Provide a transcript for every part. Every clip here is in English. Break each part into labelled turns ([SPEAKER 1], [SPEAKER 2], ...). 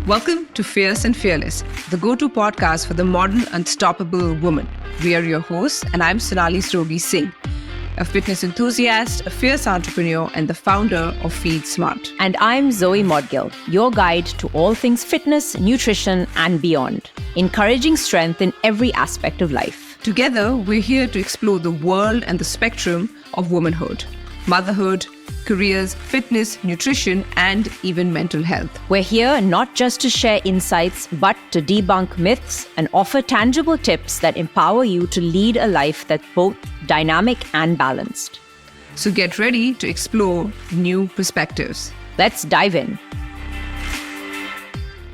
[SPEAKER 1] Welcome to Fierce and Fearless, the go-to podcast for the modern, unstoppable woman. We are your hosts, and I'm Sonali Singh, a fitness enthusiast, a fierce entrepreneur, and the founder of Feed Smart.
[SPEAKER 2] And I'm Zoe Modgill, your guide to all things fitness, nutrition, and beyond, encouraging strength in every aspect of life.
[SPEAKER 1] Together, we're here to explore the world and the spectrum of womanhood, motherhood, careers, fitness, nutrition, and even mental health.
[SPEAKER 2] We're here not just to share insights, but to debunk myths and offer tangible tips that empower you to lead a life that's both dynamic and balanced.
[SPEAKER 1] So get ready to explore new perspectives.
[SPEAKER 2] Let's dive in.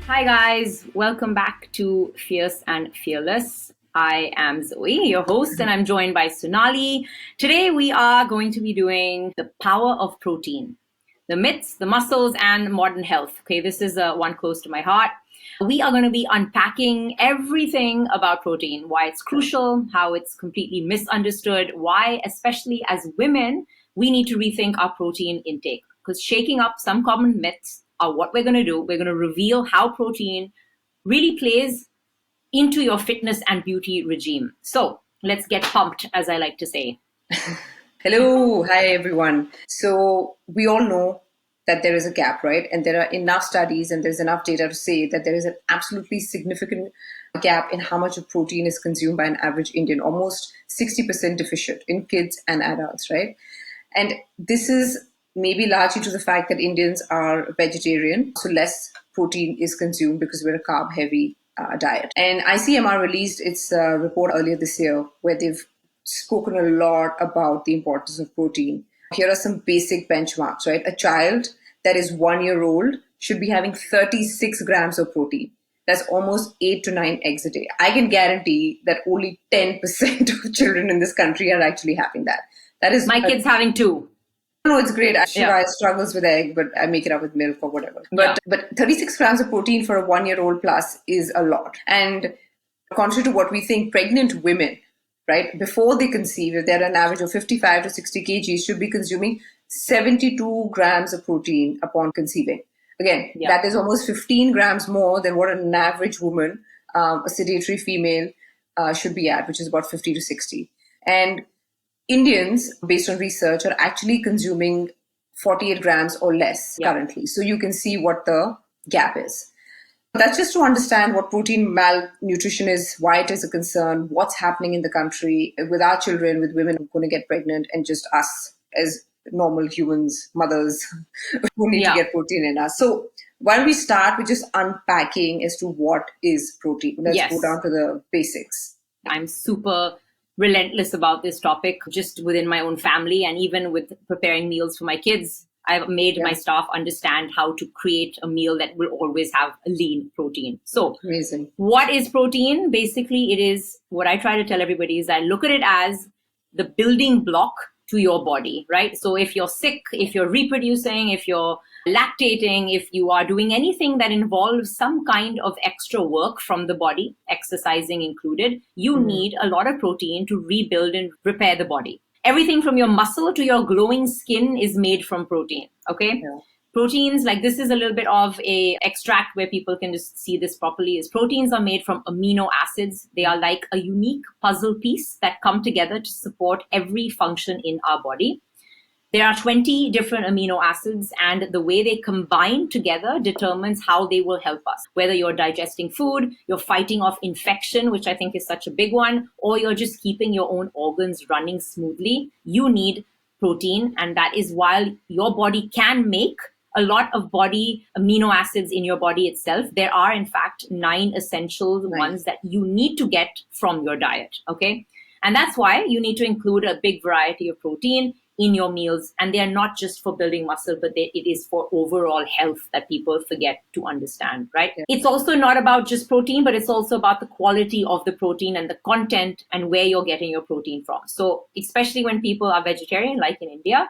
[SPEAKER 3] Hi guys, welcome back to Fierce and Fearless. I am Zoe, your host, and I'm joined by Sonali. Today we are going to be doing the power of protein, the myths, the muscles, and modern health. Okay, this is one close to my heart. We are going to be unpacking everything about protein, why it's crucial, how it's completely misunderstood, why, especially as women, we need to rethink our protein intake. Because shaking up some common myths are what we're going to do. We're going to reveal how protein really plays into your fitness and beauty regime. So let's get pumped, as I like to say.
[SPEAKER 1] Hello. Hi, everyone. So we all know that there is a gap, right? And there are enough studies and there's enough data to say that there is an absolutely significant gap in how much of protein is consumed by an average Indian, almost 60% deficient in kids and adults, right? And this is maybe largely to the fact that Indians are vegetarian, so less protein is consumed because we're a carb-heavy diet. And ICMR released its report earlier this year where they've spoken a lot about the importance of protein. Here are some basic benchmarks, right? A child that is 1 year old should be having 36 grams of protein. That's almost 8 to 9 eggs a day. I can guarantee that only 10% of children in this country are actually having that. That is
[SPEAKER 3] my kid's having 2.
[SPEAKER 1] No, it's great. Shiva struggles with egg, but I make it up with milk or whatever. But 36 grams of protein for a 1 year old plus is a lot. And contrary to what we think, pregnant women, right, before they conceive, if they're an average of 55 to 60 kgs, should be consuming 72 grams of protein upon conceiving. Again, that is almost 15 grams more than what an average woman, a sedentary female, should be at, which is about 50 to 60. And Indians, based on research, are actually consuming 48 grams or less currently. So you can see what the gap is. That's just to understand what protein malnutrition is, why it is a concern, what's happening in the country with our children, with women who are going to get pregnant, and just us as normal humans, mothers who need to get protein in us. So why don't we start with just unpacking as to what is protein? Let's go down to the basics.
[SPEAKER 3] I'm super relentless about this topic, just within my own family and even with preparing meals for my kids. I've made my staff understand how to create a meal that will always have a lean protein. So
[SPEAKER 1] amazing.
[SPEAKER 3] What is protein? Basically, it is what I try to tell everybody is I look at it as the building block to your body, right? So if you're sick, if you're reproducing, if you're lactating, if you are doing anything that involves some kind of extra work from the body, exercising included, you need a lot of protein to rebuild and repair the body. Everything from your muscle to your glowing skin is made from protein, okay? Yeah. Proteins, like this is a little bit of a extract where people can just see this properly, is proteins are made from amino acids. They are like a unique puzzle piece that come together to support every function in our body. There are 20 different amino acids, and the way they combine together determines how they will help us. Whether you're digesting food, you're fighting off infection, which I think is such a big one, or you're just keeping your own organs running smoothly, you need protein. And that is why your body can make a lot of body amino acids in your body itself. There are, in fact, 9 essential ones that you need to get from your diet, okay? And that's why you need to include a big variety of protein in your meals. And they are not just for building muscle, but it is for overall health that people forget to understand, right? Yeah. It's also not about just protein, but it's also about the quality of the protein and the content and where you're getting your protein from. So especially when people are vegetarian, like in India,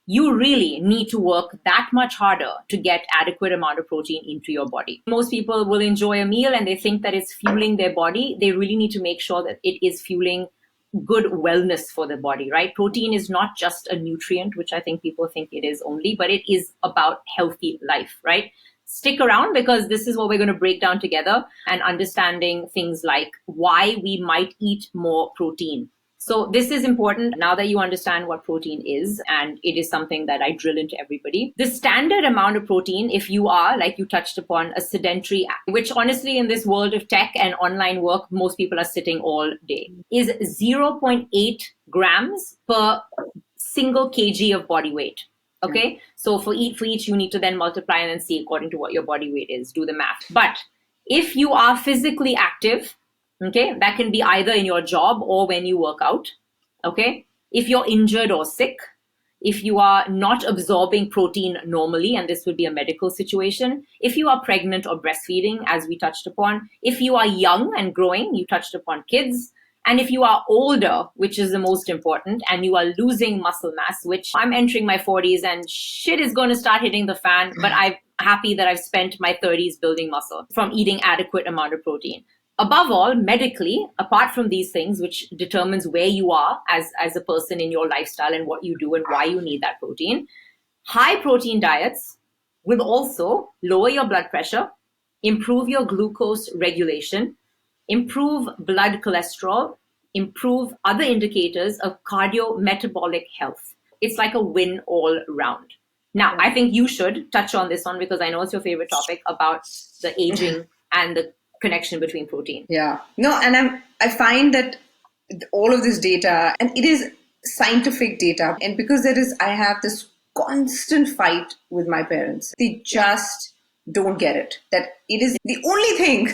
[SPEAKER 3] you really need to work that much harder to get adequate amount of protein into your body. Most people will enjoy a meal and they think that it's fueling their body. They really need to make sure that it is fueling good wellness for the body, right? Protein is not just a nutrient, which I think people think it is only, but it is about healthy life, right? stick around because this is what we're going to break down together, and understanding things like why we might eat more protein. So this is important now that you understand what protein is, and it is something that I drill into everybody. The standard amount of protein, if you are, like you touched upon, a sedentary, which honestly in this world of tech and online work, most people are sitting all day, is 0.8 grams per single kg of body weight. Okay. So for each, you need to then multiply and then see according to what your body weight is, do the math. But if you are physically active, okay, that can be either in your job or when you work out. Okay. If you're injured or sick, if you are not absorbing protein normally, and this would be a medical situation, if you are pregnant or breastfeeding, as we touched upon, if you are young and growing, you touched upon kids, and if you are older, which is the most important, and you are losing muscle mass, which I'm entering my 40s and shit is going to start hitting the fan, but I'm happy that I've spent my 30s building muscle from eating adequate amount of protein. Above all, medically, apart from these things, which determines where you are as a person in your lifestyle and what you do and why you need that protein, high protein diets will also lower your blood pressure, improve your glucose regulation, improve blood cholesterol, improve other indicators of cardiometabolic health. It's like a win all round. Now, I think you should touch on this one because I know it's your favorite topic about the aging and the connection between protein.
[SPEAKER 1] Yeah. No, and I find that all of this data, and it is scientific data, and because I have this constant fight with my parents. They just don't get it. That it is the only thing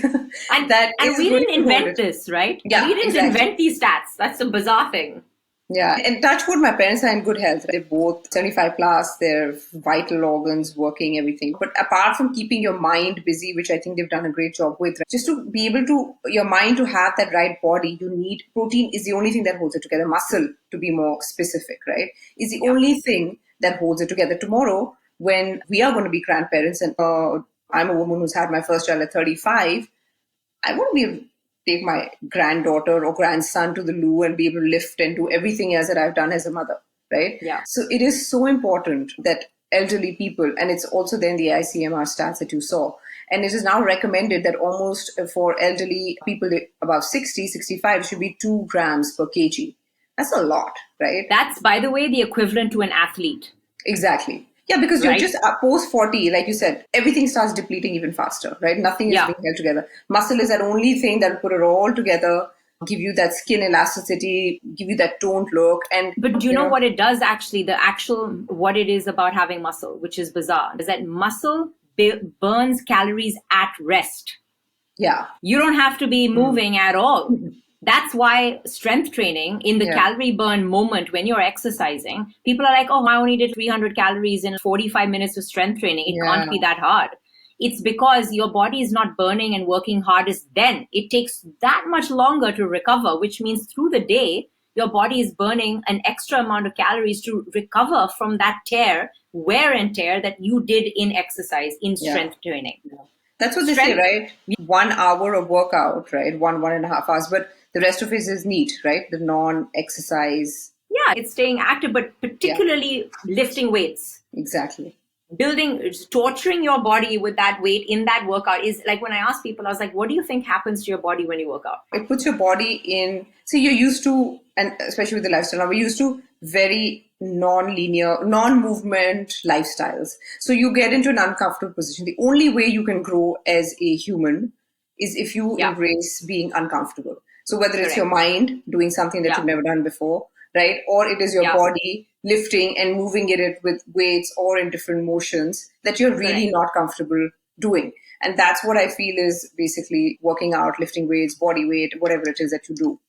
[SPEAKER 1] that
[SPEAKER 3] and
[SPEAKER 1] is
[SPEAKER 3] we
[SPEAKER 1] going
[SPEAKER 3] didn't
[SPEAKER 1] to hold
[SPEAKER 3] invent
[SPEAKER 1] it.
[SPEAKER 3] this, right?
[SPEAKER 1] Yeah,
[SPEAKER 3] We didn't
[SPEAKER 1] exactly.
[SPEAKER 3] invent these stats. That's a bizarre thing.
[SPEAKER 1] Yeah, and touch wood, my parents are in good health. They're both 75 plus, their vital organs working, everything. But apart from keeping your mind busy, which I think they've done a great job with, just to be able to, your mind to have that right body, you need protein is the only thing that holds it together. Muscle, to be more specific, right, is the only thing that holds it together. Tomorrow, when we are going to be grandparents, and I'm a woman who's had my first child at 35, I won't be able to take my granddaughter or grandson to the loo and be able to lift and do everything else that I've done as a mother, right?
[SPEAKER 3] Yeah.
[SPEAKER 1] So it is so important that elderly people, and it's also there in the ICMR stats that you saw, and it is now recommended that almost for elderly people above 60, 65, it should be 2 grams per kg. That's a lot, right?
[SPEAKER 3] That's, by the way, the equivalent to an athlete.
[SPEAKER 1] Exactly. Yeah, because you're just post 40, like you said, everything starts depleting even faster, right? Nothing is being held together. Muscle is that only thing that will put it all together, give you that skin elasticity, give you that toned look.
[SPEAKER 3] But do you know what it does actually? What it is about having muscle, which is bizarre, is that muscle burns calories at rest.
[SPEAKER 1] Yeah.
[SPEAKER 3] You don't have to be moving at all. That's why strength training in the calorie burn moment when you're exercising, people are like, oh, I only did 300 calories in 45 minutes of strength training. It can't be that hard. It's because your body is not burning and working hardest then. It takes that much longer to recover, which means through the day, your body is burning an extra amount of calories to recover from that wear and tear that you did in exercise, in strength training.
[SPEAKER 1] Yeah. That's what they say, right? 1 hour of workout, right? 1.5 hours. But the rest of it is neat, right? The non-exercise.
[SPEAKER 3] Yeah, it's staying active, but particularly lifting weights.
[SPEAKER 1] Exactly.
[SPEAKER 3] Torturing your body with that weight in that workout is like, when I ask people, I was like, what do you think happens to your body when you work out?
[SPEAKER 1] It puts your body in, see, you're used to, and especially with the lifestyle now, we're used to very non-linear, non-movement lifestyles. So you get into an uncomfortable position. The only way you can grow as a human is if you embrace being uncomfortable. So whether it's your mind doing something that you've never done before, right? Or it is your body lifting and moving it with weights or in different motions that you're really not comfortable doing. And that's what I feel is basically working out, lifting weights, body weight, whatever it is that you do.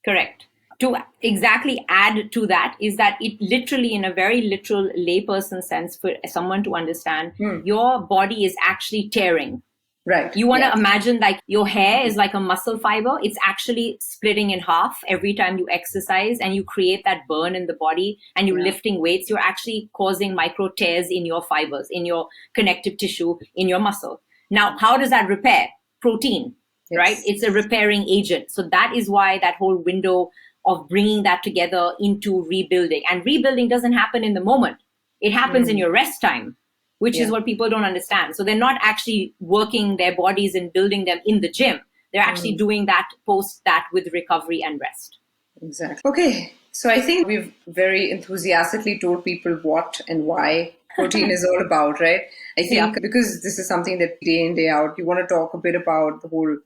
[SPEAKER 3] Correct. To exactly add to that is that it literally, in a very literal layperson sense, for someone to understand, your body is actually tearing.
[SPEAKER 1] Right.
[SPEAKER 3] You want to imagine like your hair is like a muscle fiber. It's actually splitting in half every time you exercise and you create that burn in the body and you're lifting weights. You're actually causing micro tears in your fibers, in your connective tissue, in your muscle. Now, how does that repair? Protein, right? It's a repairing agent. So that is why that whole window of bringing that together into rebuilding. And rebuilding doesn't happen in the moment. It happens in your rest time. which is what people don't understand. So they're not actually working their bodies and building them in the gym. They're actually doing that post that with recovery and rest.
[SPEAKER 1] Exactly. Okay. So I think we've very enthusiastically told people what and why protein is all about, right? I think because this is something that day in, day out, you want to talk a bit about the whole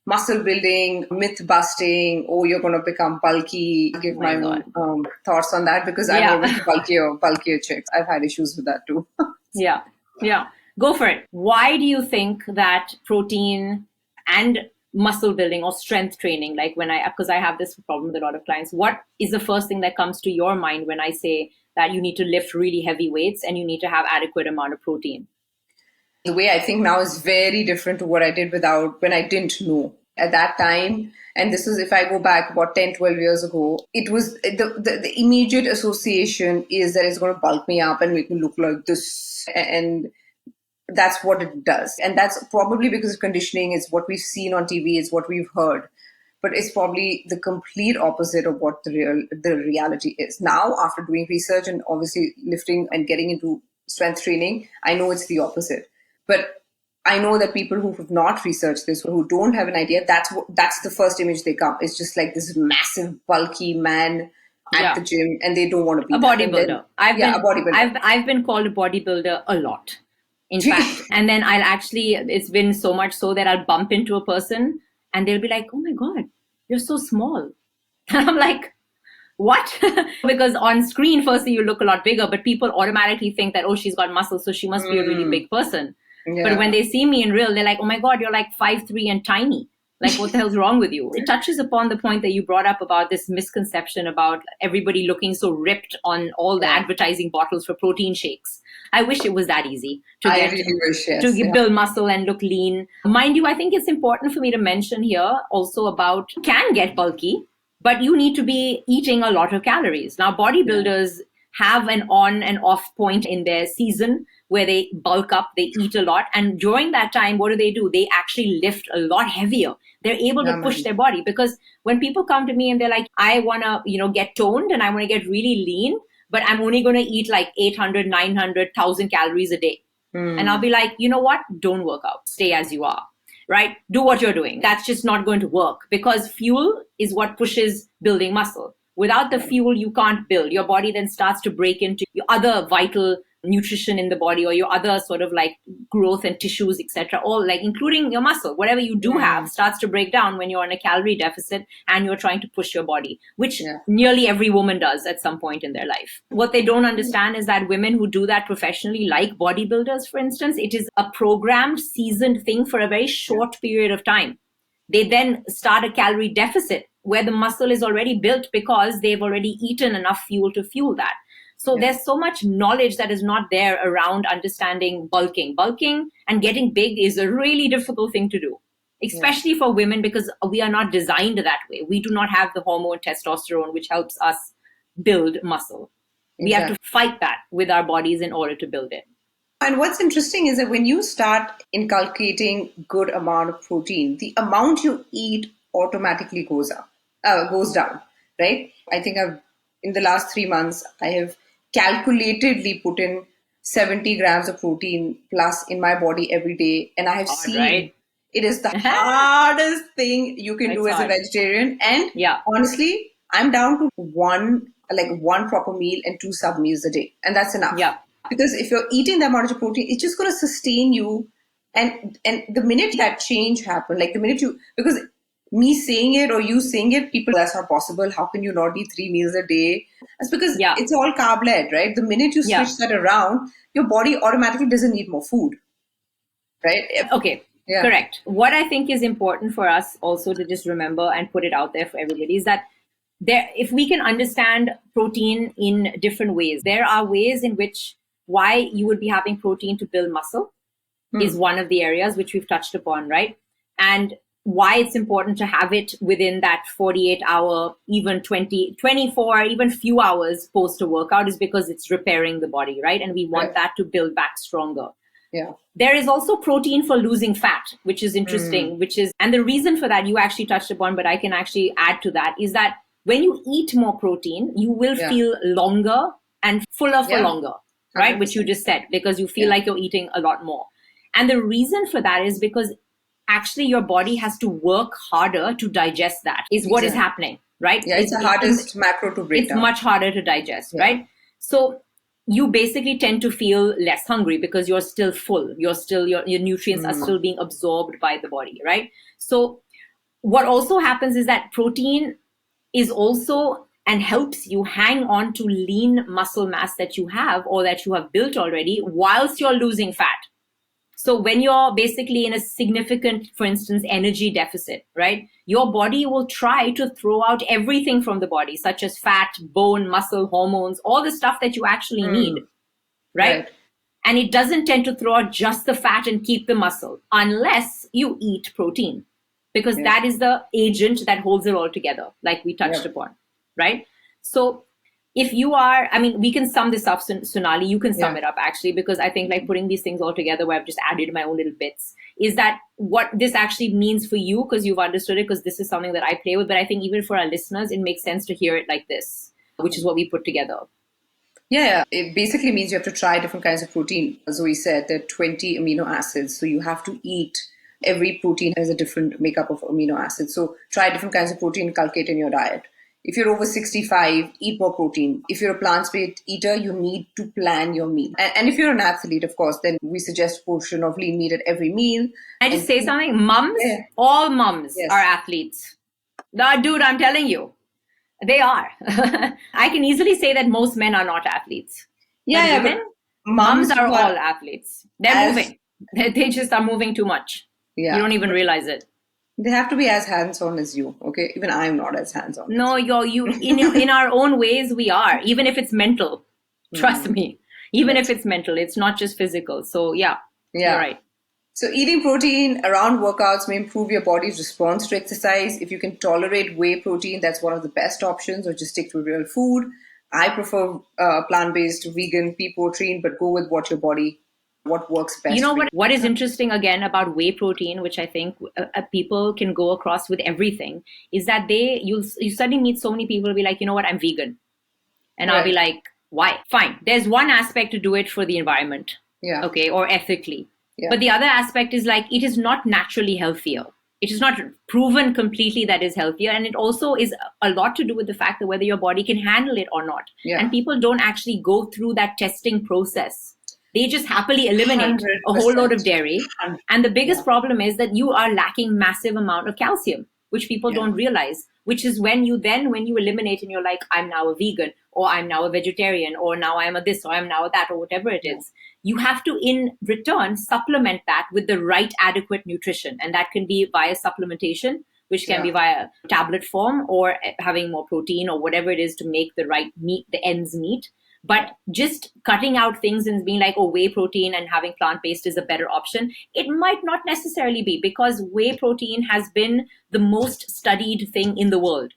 [SPEAKER 1] muscle building, myth busting, oh, you're going to become bulky. Give my own thoughts on that because I'm always bulkier chicks. I've had issues with that too.
[SPEAKER 3] Yeah. Go for it. Why do you think that protein and muscle building or strength training, like because I have this problem with a lot of clients, what is the first thing that comes to your mind when I say that you need to lift really heavy weights and you need to have adequate amount of protein?
[SPEAKER 1] The way I think now is very different to what I did when I didn't know at that time. And this is, if I go back about 10, 12 years ago, it was the immediate association is that it's going to bulk me up and make me look like this. And that's what it does. And that's probably because of conditioning. It's what we've seen on TV. It's what we've heard. But it's probably the complete opposite of what the reality is. Now, after doing research and obviously lifting and getting into strength training, I know it's the opposite. But I know that people who have not researched this, who don't have an idea, that's the first image they come. It's just like this massive, bulky man at the gym, and they don't want to be
[SPEAKER 3] a bodybuilder.
[SPEAKER 1] A bodybuilder.
[SPEAKER 3] I've been called a bodybuilder a lot, in fact. And then it's been so much so that I'll bump into a person and they'll be like, "Oh my God, you're so small." And I'm like, what? Because on screen, firstly, you look a lot bigger, but people automatically think that, oh, she's got muscle, so she must be a really big person. Yeah. But when they see me in real, they're like, oh my God, you're like 5'3" and tiny. Like, what the hell's wrong with you? It touches upon the point that you brought up about this misconception about everybody looking so ripped on all the advertising bottles for protein shakes. I wish it was that easy to build muscle and look lean. Mind you, I think it's important for me to mention here also about can get bulky, but you need to be eating a lot of calories. Now, bodybuilders have an on and off point in their season where they bulk up, they eat a lot. And during that time, what do? They actually lift a lot heavier. They're able to push their body, because when people come to me and they're like, I want to, get toned and I want to get really lean, but I'm only going to eat like 800, 900, 1,000 calories a day. And I'll be like, you know what? Don't work out. Stay as you are, right? Do what you're doing. That's just not going to work, because fuel is what pushes building muscle. Without the fuel, you can't build. Your body then starts to break into your other vital nutrition in the body, or your other sort of like growth and tissues, etc., all like including your muscle, whatever you do have starts to break down when you're on a calorie deficit and you're trying to push your body, which nearly every woman does at some point in their life. What they don't understand is that women who do that professionally, like bodybuilders, for instance, it is a programmed, seasoned thing for a very short period of time. They then start a calorie deficit where the muscle is already built because they've already eaten enough fuel to fuel that. So there's so much knowledge that is not there around understanding bulking. Bulking and getting big is a really difficult thing to do, especially for women, because we are not designed that way. We do not have the hormone testosterone, which helps us build muscle. We have to fight that with our bodies in order to build it.
[SPEAKER 1] And what's interesting is that when you start inculcating good amount of protein, the amount you eat automatically goes down, right? I think in the last 3 months, I have calculatedly put in 70 grams of protein plus in my body every day. And I have seen it is the hardest thing you can do as a vegetarian. And honestly, I'm down to one proper meal and 2 sub meals a day. And that's enough. Yeah. Because if you're eating that much of protein, it's just going to sustain you. And the minute that change happened, like the minute because me saying it or you saying it, people, that's not possible. How can you not eat 3 meals a day? That's because it's all carb-led, right? The minute you switch that around, your body automatically doesn't need more food, right?
[SPEAKER 3] Okay, correct. What I think is important for us also to just remember and put it out there for everybody is that if we can understand protein in different ways, there are ways in which why you would be having protein to build muscle is one of the areas which we've touched upon, right? And why it's important to have it within that 48-hour, even 24, even few hours post a workout is because it's repairing the body, right? And we want that to build back stronger. Yeah. There is also protein for losing fat, which is interesting, and the reason for that you actually touched upon, but I can actually add to that, is that when you eat more protein, you will feel longer and fuller for longer. right? Which you just said, because you feel like you're eating a lot more. And the reason for that is because actually your body has to work harder to digest that, is what is happening, right?
[SPEAKER 1] Yeah, it's the hardest macro to break down.
[SPEAKER 3] It's much harder to digest, right? So you basically tend to feel less hungry because you're still full. You're still, your nutrients are still being absorbed by the body, right? So what also happens is that protein is also and helps you hang on to lean muscle mass that you have or that you have built already whilst you're losing fat. So when you're basically in a significant, for instance, energy deficit, right, your body will try to throw out everything from the body, such as fat, bone, muscle, hormones, all the stuff that you actually need, right? And it doesn't tend to throw out just the fat and keep the muscle unless you eat protein, because that is the agent that holds it all together, like we touched upon, right? So if you are, I mean, we can sum this up, Sonali, you can sum it up actually, because I think like putting these things all together where I've just added my own little bits, is that what this actually means for you, because you've understood it, because this is something that I play with, but I think even for our listeners, it makes sense to hear it like this, which is what we put together.
[SPEAKER 1] Yeah, it basically means you have to try different kinds of protein. Zoe said there are 20 amino acids, so you have to eat. Every protein has a different makeup of amino acids. So try different kinds of protein, inculcate in your diet. If you're over 65, eat more protein. If you're a plant-based eater, you need to plan your meal. And if you're an athlete, of course, then we suggest a portion of lean meat at every meal.
[SPEAKER 3] I just say something? Mums, all mums are athletes. No, dude, I'm telling you, they are. I can easily say that most men are not athletes.
[SPEAKER 1] Yeah,
[SPEAKER 3] but mums are all athletes. They're moving. They just are moving too much. Yeah. You don't even realize it.
[SPEAKER 1] They have to be as hands-on as you, okay? Even I'm not as hands-on.
[SPEAKER 3] No, in our own ways, we are. Even if it's mental, trust me. Even if it's mental, it's not just physical. So you're right.
[SPEAKER 1] So eating protein around workouts may improve your body's response to exercise. If you can tolerate whey protein, that's one of the best options, or just stick to real food. I prefer plant-based, vegan, pea protein, but go with what works best.
[SPEAKER 3] You know what is interesting again about whey protein, which I think people can go across with everything, is that you suddenly meet so many people who will be like, you know what, I'm vegan. And I'll be like, why? Fine. There's one aspect to do it for the environment. Yeah. Okay. Or ethically. Yeah. But the other aspect is like, it is not naturally healthier. It is not proven completely that is healthier. And it also is a lot to do with the fact that whether your body can handle it or not. Yeah. And people don't actually go through that testing process. They just happily eliminate 100%. A whole load of dairy. And the biggest problem is that you are lacking massive amount of calcium, which people don't realize, which is when you eliminate and you're like, I'm now a vegan, or I'm now a vegetarian, or now I'm a this, or I'm now a that, or whatever it is. You have to, in return, supplement that with the right adequate nutrition. And that can be via supplementation, which can be via tablet form, or having more protein, or whatever it is to make the right meat, the ends meet. But just cutting out things and being like, oh, whey protein and having plant-based is a better option, it might not necessarily be, because whey protein has been the most studied thing in the world.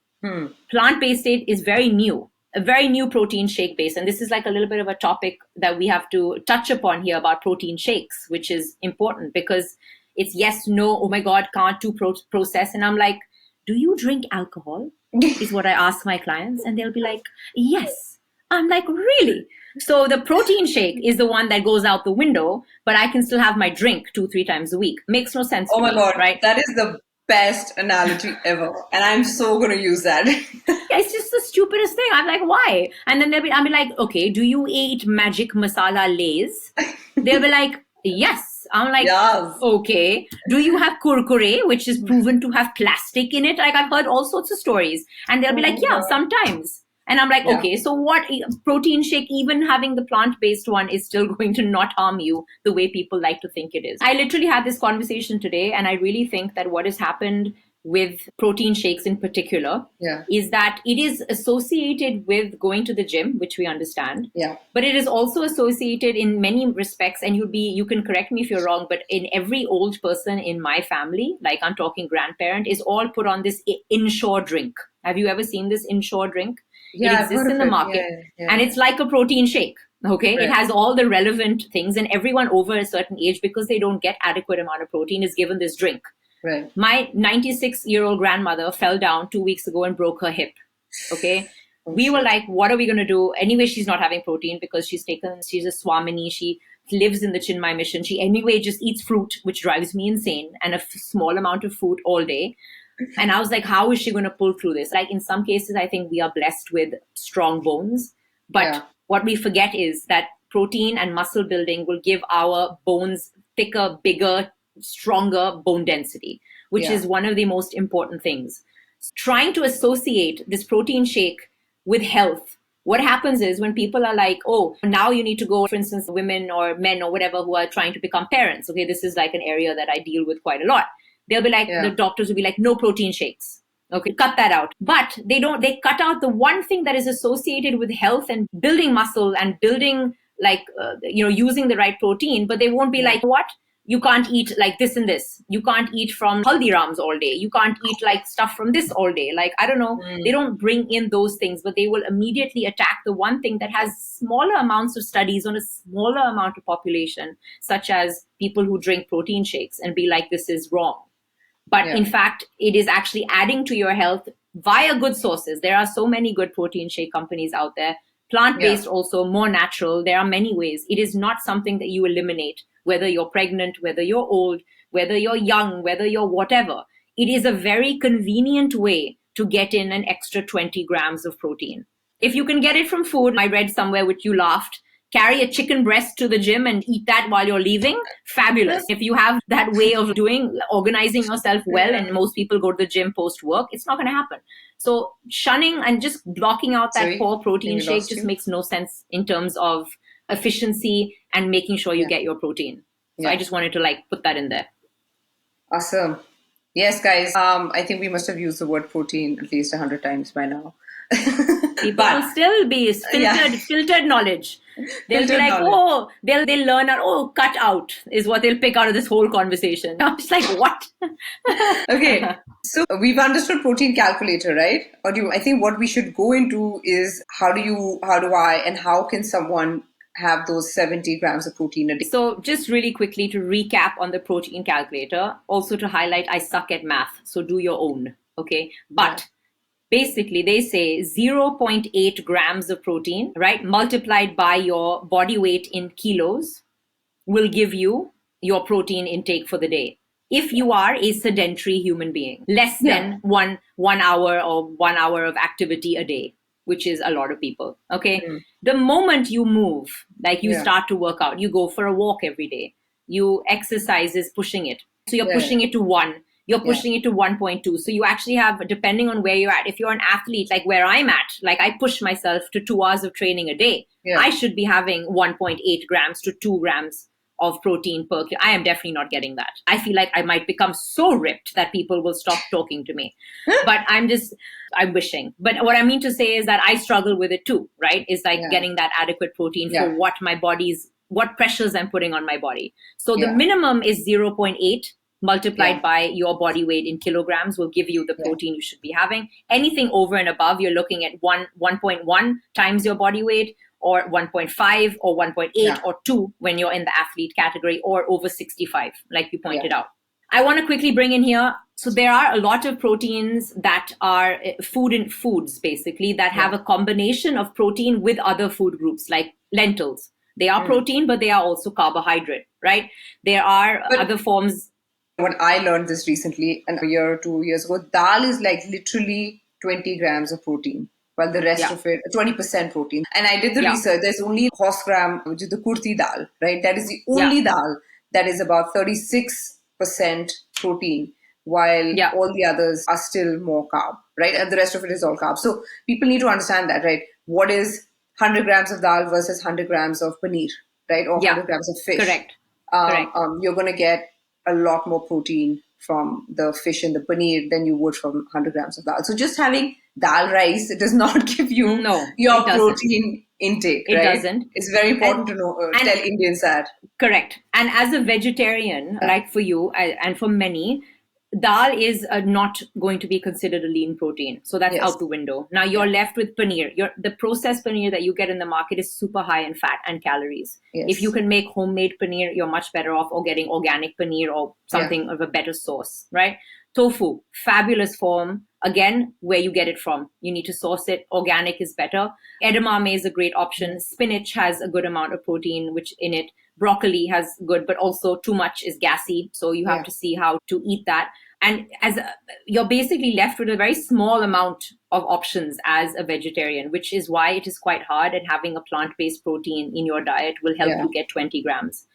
[SPEAKER 3] Plant-based is very new, a very new protein shake base. And this is like a little bit of a topic that we have to touch upon here about protein shakes, which is important because it's yes, no, oh my God, can't do process. And I'm like, do you drink alcohol? Is what I ask my clients. And they'll be like, yes. I'm like, really? So the protein shake is the one that goes out the window, but I can still have my drink 2-3 times a week. Makes no sense to me. Oh my God, right?
[SPEAKER 1] That is the best analogy ever. And I'm so going to use that.
[SPEAKER 3] It's just the stupidest thing. I'm like, why? And then I'll be like, okay, do you eat magic masala lays? They'll be like, yes. I'm like, yes. Okay. Do you have kurkure, which is proven to have plastic in it? Like, I've heard all sorts of stories. And they'll be like, yeah, sometimes. And I'm like, okay, so what protein shake, even having the plant-based one, is still going to not harm you the way people like to think it is. I literally had this conversation today, and I really think that what has happened with protein shakes in particular is that it is associated with going to the gym, which we understand. Yeah. But it is also associated in many respects, and you can correct me if you're wrong, but in every old person in my family, like I'm talking grandparent, is all put on this Ensure drink. Have you ever seen this Ensure drink?
[SPEAKER 1] Yeah,
[SPEAKER 3] it exists in the market and it's like a protein shake. Okay. Right. It has all the relevant things, and everyone over a certain age, because they don't get adequate amount of protein, is given this drink. Right. My 96-year-old grandmother fell down 2 weeks ago and broke her hip. Okay. We were like, what are we going to do? Anyway, she's not having protein because she's a Swamini. She lives in the Chinmay mission. She anyway just eats fruit, which drives me insane, and a small amount of food all day. And I was like, how is she going to pull through this? Like in some cases, I think we are blessed with strong bones. But what we forget is that protein and muscle building will give our bones thicker, bigger, stronger bone density, which is one of the most important things. Trying to associate this protein shake with health. What happens is when people are like, oh, now you need to go, for instance, women or men or whatever who are trying to become parents. Okay, this is like an area that I deal with quite a lot. They'll be like, the doctors will be like, no protein shakes. Okay, cut that out. But they cut out the one thing that is associated with health and building muscle and building using the right protein. But they won't be like, what? You can't eat like this and this. You can't eat from Haldirams all day. You can't eat like stuff from this all day. Like, I don't know. They don't bring in those things, but they will immediately attack the one thing that has smaller amounts of studies on a smaller amount of population, such as people who drink protein shakes, and be like, this is wrong. But in fact, it is actually adding to your health via good sources. There are so many good protein shake companies out there. Plant-based also, more natural. There are many ways. It is not something that you eliminate, whether you're pregnant, whether you're old, whether you're young, whether you're whatever. It is a very convenient way to get in an extra 20 grams of protein. If you can get it from food, I read somewhere which you laughed, carry a chicken breast to the gym and eat that while you're leaving, fabulous. If you have that way of organizing yourself well, and most people go to the gym post-work, it's not going to happen. So shunning and just blocking out that poor protein shake just makes no sense in terms of efficiency and making sure you get your protein. So I just wanted to put that in there.
[SPEAKER 1] Awesome. Yes, guys. I think we must have used the word protein at least 100 times by now.
[SPEAKER 3] People will still be filtered knowledge. They'll be like, they'll learn cut out is what they'll pick out of this whole conversation. I'm just like, what?
[SPEAKER 1] Okay. So we've understood protein calculator, right? I think what we should go into is how do I, and how can someone have those 70 grams of protein a day?
[SPEAKER 3] So just really quickly to recap on the protein calculator, also to highlight, I suck at math. So do your own. Okay. But basically, they say 0.8 grams of protein, right, multiplied by your body weight in kilos will give you your protein intake for the day. If you are a sedentary human being, less than one hour or 1 hour of activity a day, which is a lot of people. Okay. The moment you move, like you start to work out, you go for a walk every day, you exercise is pushing it. So you're pushing it to 1. You're pushing it to 1.2. So you actually have, depending on where you're at, if you're an athlete, like where I'm at, like I push myself to 2 hours of training a day, I should be having 1.8 grams to 2 grams of protein per kilo. I am definitely not getting that. I feel like I might become so ripped that people will stop talking to me. But I'm wishing. But what I mean to say is that I struggle with it too, right? It's like getting that adequate protein for what pressures I'm putting on my body. So the minimum is 0.8 multiplied by your body weight in kilograms will give you the protein you should be having. Anything over and above, you're looking at 1.1 times your body weight, or 1.5 or 1.8 or 2 when you're in the athlete category, or over 65, like you pointed out. I want to quickly bring in here, so there are a lot of proteins that are foods, basically, that have a combination of protein with other food groups, like lentils. They are protein, but they are also carbohydrate, right? There are other forms.
[SPEAKER 1] When I learned this recently, a year or 2 years ago, dal is like literally 20 grams of protein, while the rest of it, 20% protein. And I did the research. There's only horse gram, which is the kurti dal, right? That is the only dal that is about 36% protein, while all the others are still more carb, right? And the rest of it is all carb. So people need to understand that, right? What is 100 grams of dal versus 100 grams of paneer, right? Or 100 grams of fish.
[SPEAKER 3] Correct.
[SPEAKER 1] You're going to get a lot more protein from the fish and the paneer than you would from 100 grams of dal. So just having dal rice, it does not give you your protein intake.
[SPEAKER 3] It doesn't.
[SPEAKER 1] It's very important to know, tell Indians that.
[SPEAKER 3] Correct. And as a vegetarian, like for you and for many, dal is not going to be considered a lean protein. So that's out the window. Now you're left with paneer. The processed paneer that you get in the market is super high in fat and calories. If you can make homemade paneer, you're much better off, or getting organic paneer or something of a better source, right? Tofu, fabulous form Again, where you get it from. You need to source it. Organic is better. Edamame is a great option. Spinach has a good amount of protein, which in it. Broccoli has good, but also too much is gassy. So you have to see how to eat that. And you're basically left with a very small amount of options as a vegetarian, which is why it is quite hard. And having a plant-based protein in your diet will help you get 20 grams.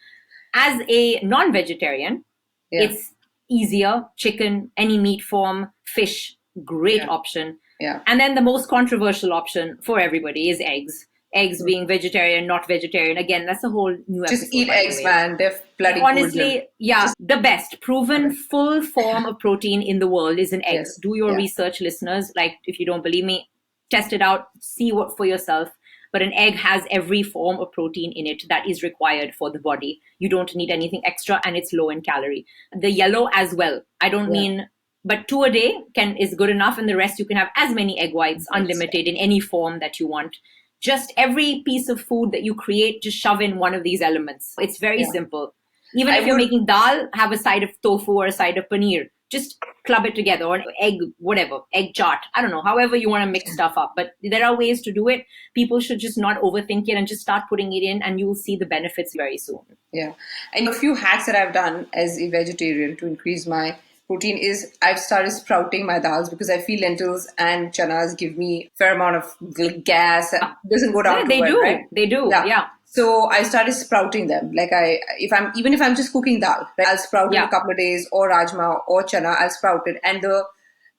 [SPEAKER 3] As a non-vegetarian, it's easier. Chicken, any meat form, fish, great option.
[SPEAKER 1] Yeah.
[SPEAKER 3] And then the most controversial option for everybody is eggs. Eggs being vegetarian, not vegetarian. Again, that's a whole new episode.
[SPEAKER 1] Just eat eggs, man. They're bloody
[SPEAKER 3] honestly, the best proven full form of protein in the world is an egg.
[SPEAKER 1] Yes.
[SPEAKER 3] Do your research, listeners. Like, if you don't believe me, test it out, see what for yourself. But an egg has every form of protein in it that is required for the body. You don't need anything extra, and it's low in calorie. The yellow as well. I don't mean, but 2 a day is good enough, and the rest you can have as many egg whites, unlimited in any form that you want. Just every piece of food that you create, just shove in one of these elements. It's very simple. Even if you're making dal, have a side of tofu or a side of paneer. Just club it together, or an egg, whatever, egg chaat. I don't know, however you want to mix stuff up. But there are ways to do it. People should just not overthink it and just start putting it in, and you'll see the benefits very soon.
[SPEAKER 1] Yeah. And a few hacks that I've done as a vegetarian to increase my protein is I've started sprouting my dals, because I feel lentils and chanas give me a fair amount of gas. It doesn't go down too well, right?
[SPEAKER 3] They do. Yeah.
[SPEAKER 1] So I started sprouting them. Like if I'm just cooking dal, right, I'll sprout it a couple of days, or rajma or chana, I'll sprout it, and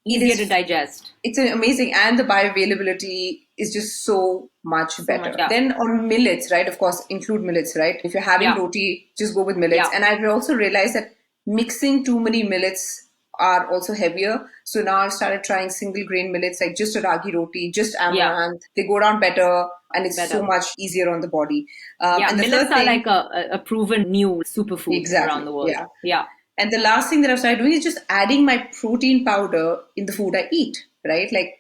[SPEAKER 3] easier to digest.
[SPEAKER 1] It's amazing, and the bioavailability is just so much better. Then on millets, right? Of course, include millets, right? If you're having roti, just go with millets. And I've also realized that mixing too many millets are also heavier. So now I've started trying single grain millets, like just a ragi roti, just amaranth. They go down better, and it's so much easier on the body.
[SPEAKER 3] And millets are like a proven new superfood around the world. Yeah.
[SPEAKER 1] And the last thing that I've started doing is just adding my protein powder in the food I eat, right? Like,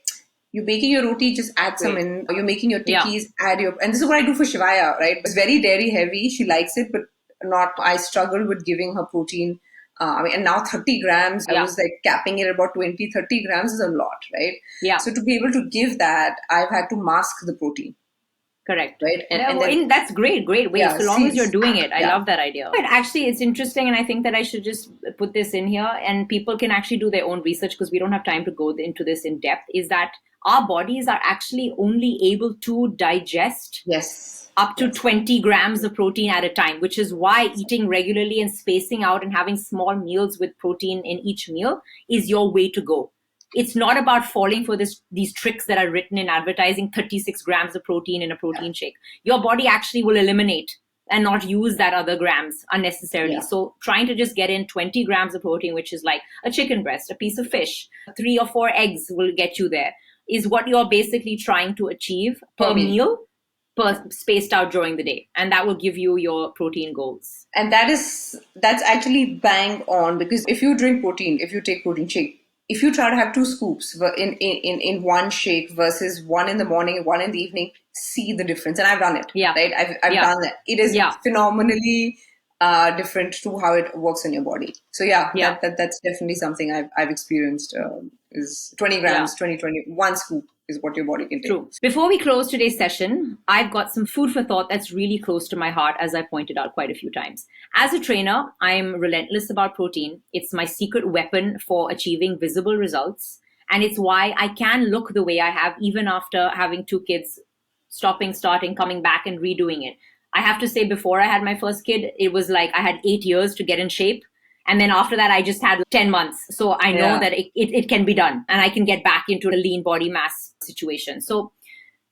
[SPEAKER 1] you're making your roti, just add some in. Or you're making your tikkis, add and this is what I do for Shivaya, right? It's very dairy heavy. She likes it, but not. I struggle with giving her protein. And now 30 grams, I was like capping it at about 20, 30 grams is a lot, right?
[SPEAKER 3] Yeah.
[SPEAKER 1] So to be able to give that, I've had to mask the protein.
[SPEAKER 3] Correct.
[SPEAKER 1] Right.
[SPEAKER 3] And then, that's great way. So long as you're doing it. I love that idea. But actually, it's interesting. And I think that I should just put this in here, and people can actually do their own research, because we don't have time to go into this in depth, is that our bodies are actually only able to digest up to 20 grams of protein at a time, which is why eating regularly and spacing out and having small meals with protein in each meal is your way to go. It's not about falling for these tricks that are written in advertising, 36 grams of protein in a protein shake. Your body actually will eliminate and not use that other grams unnecessarily. So trying to just get in 20 grams of protein, which is like a chicken breast, a piece of fish, 3 or 4 eggs will get you there, is what you're basically trying to achieve per meal, spaced out during the day. And that will give you your protein goals.
[SPEAKER 1] And that's actually bang on, because if you drink protein, if you take protein shake, if you try to have 2 scoops in one shake versus 1 in the morning and 1 in the evening, see the difference. And I've done it. Right? I've done that. It is phenomenally different to how it works in your body. So that's definitely something I've experienced. Is 20 grams, 20, 1 scoop is what your body can take.
[SPEAKER 3] True. Before we close today's session, I've got some food for thought that's really close to my heart, as I pointed out quite a few times. As a trainer, I'm relentless about protein. It's my secret weapon for achieving visible results. And it's why I can look the way I have, even after having 2 kids, stopping, starting, coming back and redoing it. I have to say, before I had my first kid, it was like I had 8 years to get in shape. And then after that, I just had 10 months. So I know that it can be done, and I can get back into a lean body mass situation. So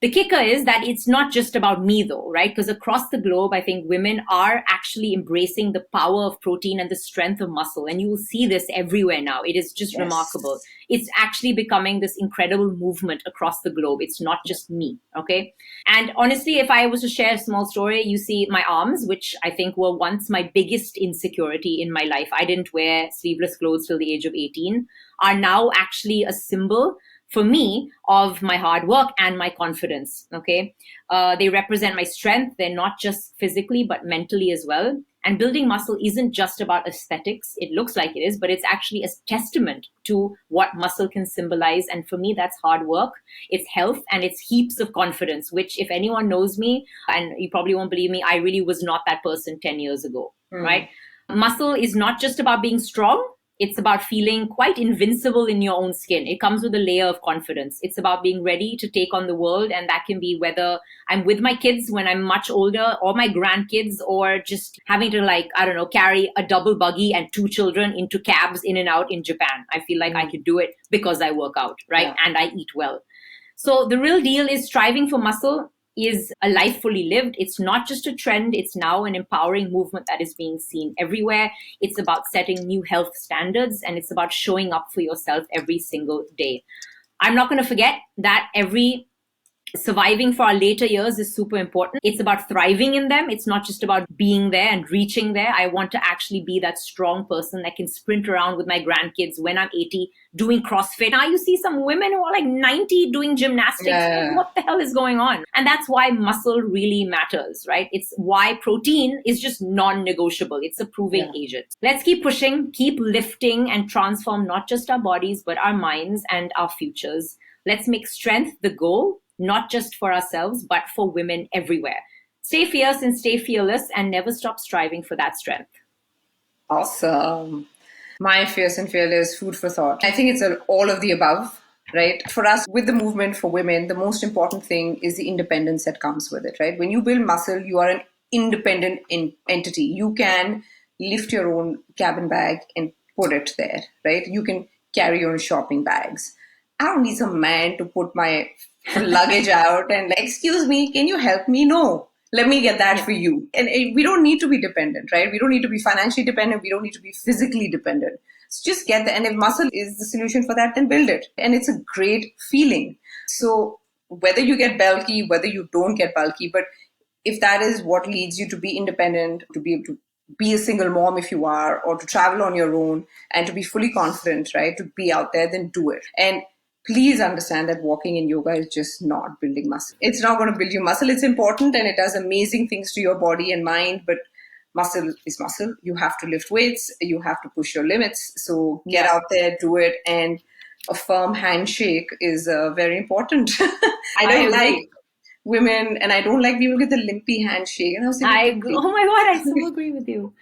[SPEAKER 3] the kicker is that it's not just about me, though, right? Because across the globe, I think women are actually embracing the power of protein and the strength of muscle. And you will see this everywhere now. It is just remarkable. It's actually becoming this incredible movement across the globe. It's not just me, okay? And honestly, if I was to share a small story, you see my arms, which I think were once my biggest insecurity in my life. I didn't wear sleeveless clothes till the age of 18, are now actually a symbol for me, of my hard work and my confidence. Okay. They represent my strength. They're not just physically, but mentally as well. And building muscle isn't just about aesthetics. It looks like it is, but it's actually a testament to what muscle can symbolize. And for me, that's hard work, it's health, and it's heaps of confidence, which if anyone knows me, and you probably won't believe me, I really was not that person 10 years ago, right? Muscle is not just about being strong. It's about feeling quite invincible in your own skin. It comes with a layer of confidence. It's about being ready to take on the world. And that can be whether I'm with my kids when I'm much older, or my grandkids, or just having to carry a double buggy and 2 children into cabs in and out in Japan. I feel like I could do it because I work out, right? Yeah. And I eat well. So the real deal is striving for muscle is a life fully lived. It's not just a trend. It's now an empowering movement that is being seen everywhere. It's about setting new health standards, and it's about showing up for yourself every single day. I'm not going to forget that surviving for our later years is super important. It's about thriving in them. It's not just about being there and reaching there. I want to actually be that strong person that can sprint around with my grandkids when I'm 80 doing CrossFit. Now you see some women who are like 90 doing gymnastics. Yeah. What the hell is going on? And that's why muscle really matters, right? It's why protein is just non-negotiable. It's a proving agent. Let's keep pushing, keep lifting, and transform not just our bodies, but our minds and our futures. Let's make strength the goal, not just for ourselves, but for women everywhere. Stay fierce and stay fearless, and never stop striving for that strength.
[SPEAKER 1] Awesome. My fierce and fearless, food for thought. I think it's all of the above, right? For us, with the movement for women, the most important thing is the independence that comes with it, right? When you build muscle, you are an independent entity. You can lift your own cabin bag and put it there, right? You can carry your own shopping bags. I don't need some man to put my luggage out and excuse me, can you help me? No, let me get that for you. And we don't need to be dependent, right? We don't need to be financially dependent. We don't need to be physically dependent. So just get that. And if muscle is the solution for that, then build it. And it's a great feeling. So whether you get bulky, whether you don't get bulky, but if that is what leads you to be independent, to be able to be a single mom if you are, or to travel on your own and to be fully confident, right? To be out there, then do it. And please understand that walking in yoga is just not building muscle. It's not going to build you muscle. It's important and it does amazing things to your body and mind, but muscle is muscle. You have to lift weights. You have to push your limits. So get out there, do it. And a firm handshake is very important. I don't like women, and I don't like people with the limpy handshake. And I was like,
[SPEAKER 3] oh my God, I so agree with you.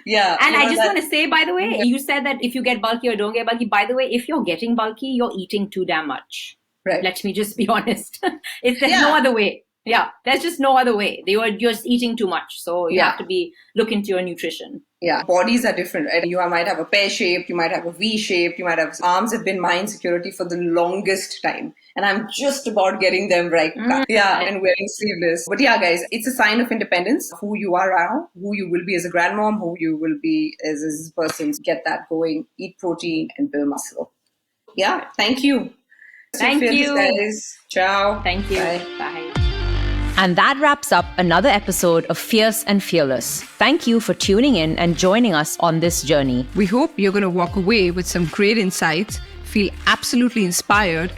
[SPEAKER 1] Yeah.
[SPEAKER 3] And I just want to say, by the way, you said that if you get bulky or don't get bulky, by the way, if you're getting bulky, you're eating too damn much.
[SPEAKER 1] Right.
[SPEAKER 3] Let me just be honest. There's no other way. Yeah, there's just no other way. You're just eating too much. So you have to look into your nutrition.
[SPEAKER 1] Yeah, bodies are different. Right? You might have a pear shape, you might have a V shape, you might have arms have been my insecurity for the longest time. And I'm just about getting them right. Yeah, and wearing sleeveless. But yeah, guys, it's a sign of independence. Who you are now, who you will be as a grandmom, who you will be as a person. Get that going, eat protein and build muscle. Yeah, thank you.
[SPEAKER 3] Thank you.
[SPEAKER 1] Guys. Ciao.
[SPEAKER 3] Thank you.
[SPEAKER 1] Bye.
[SPEAKER 2] And that wraps up another episode of Fierce and Fearless. Thank you for tuning in and joining us on this journey.
[SPEAKER 4] We hope you're going to walk away with some great insights, feel absolutely inspired,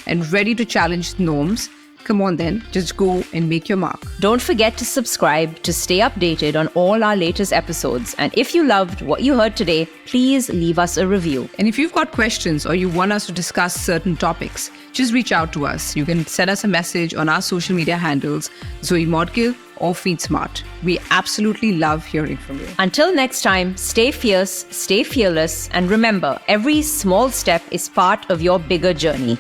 [SPEAKER 4] and ready to challenge norms. Come on then, just go and make your mark.
[SPEAKER 2] Don't forget to subscribe to stay updated on all our latest episodes. And if you loved what you heard today, please leave us a review.
[SPEAKER 4] And if you've got questions or you want us to discuss certain topics, just reach out to us. You can send us a message on our social media handles, Zoe Modgill or Feed Smart. We absolutely love hearing from you.
[SPEAKER 2] Until next time, stay fierce, stay fearless, and remember, every small step is part of your bigger journey.